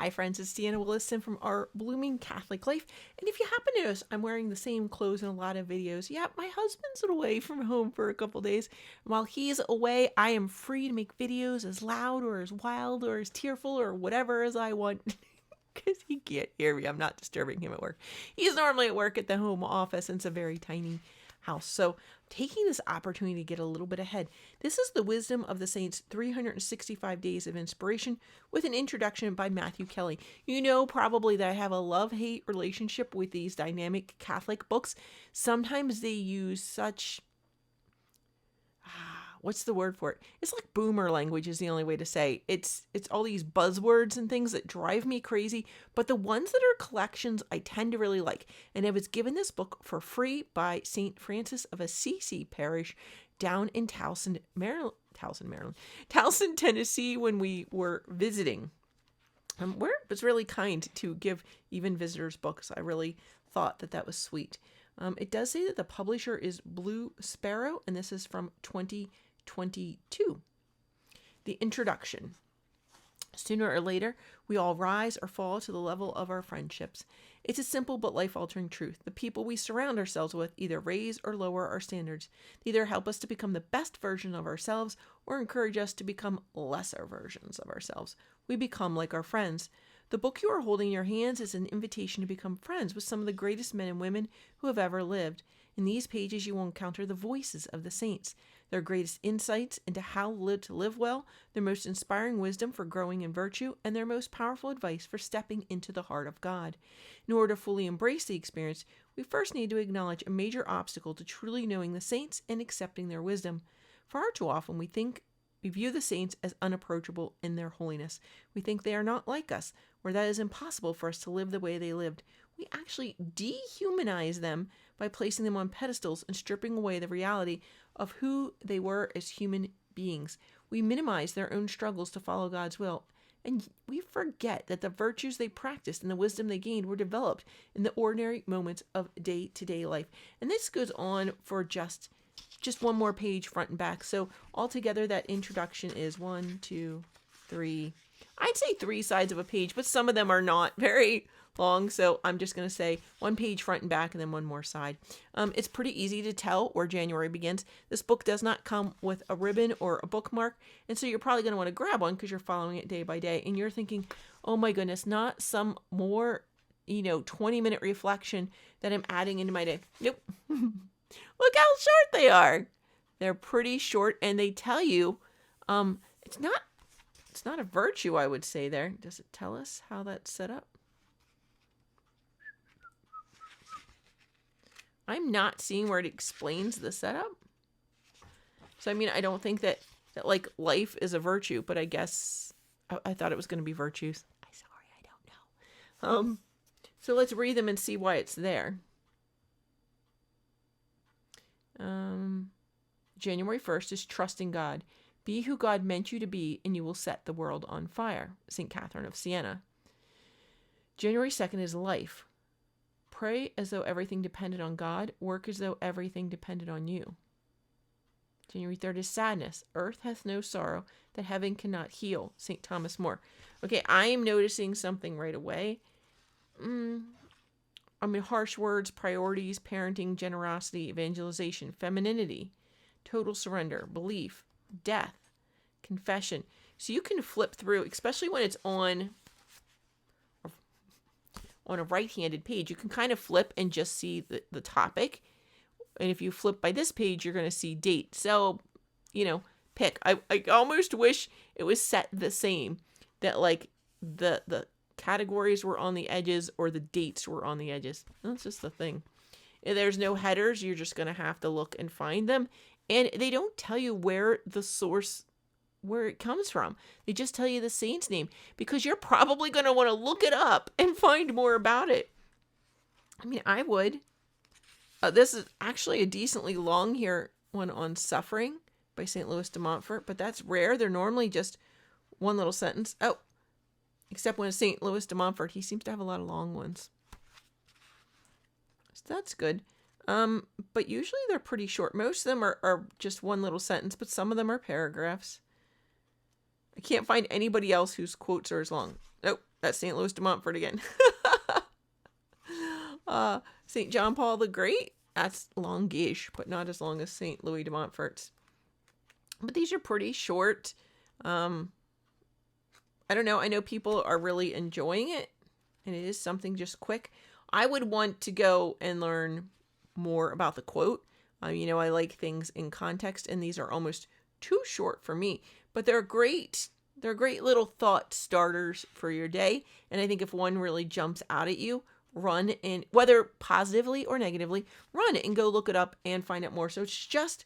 Hi friends, it's Deanna Williston from Our Blooming Catholic Life. And if you happen to notice, I'm wearing the same clothes in a lot of videos. Yeah, my husband's away from home for a couple days. And while he's away, I am free to make videos as loud or as wild or as tearful or whatever as I want. Because he can't hear me. I'm not disturbing him at work. He's normally at work at the home office, and it's a very tiny house. So taking this opportunity to get a little bit ahead. This is the Wisdom of the Saints 365 Days of Inspiration with an introduction by Matthew Kelly. You know probably that I have a love-hate relationship with these dynamic Catholic books. Sometimes they use such what's the word for it? It's like boomer language is the only way to say. It's all these buzzwords and things that drive me crazy, but the ones that are collections I tend to really like. And I was given this book for free by St. Francis of Assisi Parish down in Towson, Tennessee when we were visiting. Where it was really kind to give even visitors books. I really thought that was sweet. It does say that the publisher is Blue Sparrow, and this is from 2022. The introduction. Sooner or later, we all rise or fall to the level of our friendships. It's a simple but life-altering truth. The people we surround ourselves with either raise or lower our standards. They either help us to become the best version of ourselves or encourage us to become lesser versions of ourselves. We become like our friends. The book you are holding in your hands is an invitation to become friends with some of the greatest men and women who have ever lived. In these pages, you will encounter the voices of the saints, their greatest insights into how to live well, their most inspiring wisdom for growing in virtue, and their most powerful advice for stepping into the heart of God. In order to fully embrace the experience, we first need to acknowledge a major obstacle to truly knowing the saints and accepting their wisdom. Far too often, we view the saints as unapproachable in their holiness. We think they are not like us, or that it is impossible for us to live the way they lived. We actually dehumanize them by placing them on pedestals and stripping away the reality of who they were as human beings. We minimize their own struggles to follow God's will, and we forget that the virtues they practiced and the wisdom they gained were developed in the ordinary moments of day-to-day life. And this goes on for just one more page front and back. So altogether that introduction is 1, 2, 3. I'd say 3 sides of a page, but some of them are not very long. So I'm just going to say 1 page front and back and then 1 more side. It's pretty easy to tell where January begins. This book does not come with a ribbon or a bookmark. And so you're probably going to want to grab one because you're following it day by day. And you're thinking, oh my goodness, not some more, 20-minute reflection that I'm adding into my day. Nope. Look how short they are. They're pretty short, and they tell you it's not a virtue, I would say there. Does it tell us how that's set up? I'm not seeing where it explains the setup. So, I don't think that like life is a virtue, but I guess I thought it was going to be virtues. I'm sorry, I don't know. So let's read them and see why it's there. January 1st is trusting God. Be who God meant you to be, and you will set the world on fire. St. Catherine of Siena. January 2nd is life. Pray as though everything depended on God. Work as though everything depended on you. January 3rd is sadness. Earth hath no sorrow that heaven cannot heal. St. Thomas More. Okay, I am noticing something right away. Harsh words, priorities, parenting, generosity, evangelization, femininity, total surrender, belief, death, confession. So you can flip through, especially when it's on a right-handed page. You can kind of flip and just see the topic. And if you flip by this page, you're going to see date. So, pick. I almost wish it was set the same, that like the categories were on the edges or the dates were on the edges. That's just the thing. If there's no headers, you're just going to have to look and find them. And they don't tell you where it comes from. They just tell you the saint's name because you're probably going to want to look it up and find more about it. I would. This is actually a decently long one on suffering by St. Louis de Montfort, but that's rare. They're normally just one little sentence. Oh, except when it's St. Louis de Montfort, he seems to have a lot of long ones. So that's good. But usually they're pretty short. Most of them are just one little sentence, but some of them are paragraphs. I can't find anybody else whose quotes are as long. Nope. That's St. Louis de Montfort again. St. John Paul the Great, that's longish, but not as long as St. Louis de Montfort's. But these are pretty short. I don't know. I know people are really enjoying it, and it is something just quick. I would want to go and learn more about the quote. You know, I like things in context, and these are almost too short for me, but they're great. They're great little thought starters for your day. And I think if one really jumps out at you, run and, whether positively or negatively, run and go look it up and find out more. So it's just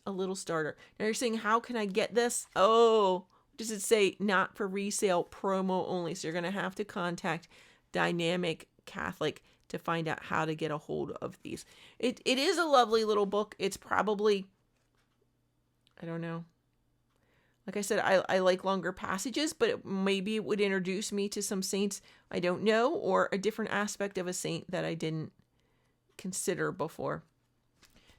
a little starter. Now you're saying, how can I get this? Oh, does it say not for resale, promo only? So you're going to have to contact Dynamic Catholic to find out how to get a hold of these. It is a lovely little book. It's probably, I don't know. Like I said, I like longer passages, but maybe it would introduce me to some saints I don't know, or a different aspect of a saint that I didn't consider before.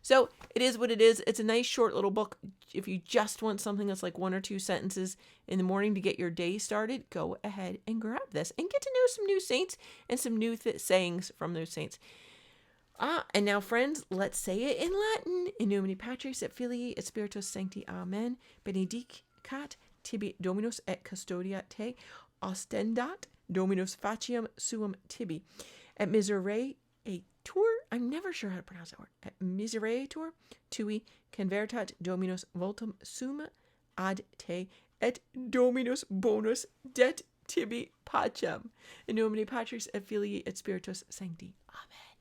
So it is what it is. It's a nice short little book. If you just want something that's like 1 or 2 sentences in the morning to get your day started, go ahead and grab this and get to know some new saints and some new sayings from those saints. And now, friends, let's say it in Latin. In nomine Patris et Filii et Spiritus Sancti. Amen. Benedicat tibi Dominus et custodiat te. Ostendat Dominus faciam suam tibi. Et misereatur, I'm never sure how to pronounce that word. Et misereatur tui convertat Dominus voltum sum ad te. Et Dominus bonus det tibi pacem. In nomine Patris et Filii et Spiritus Sancti. Amen.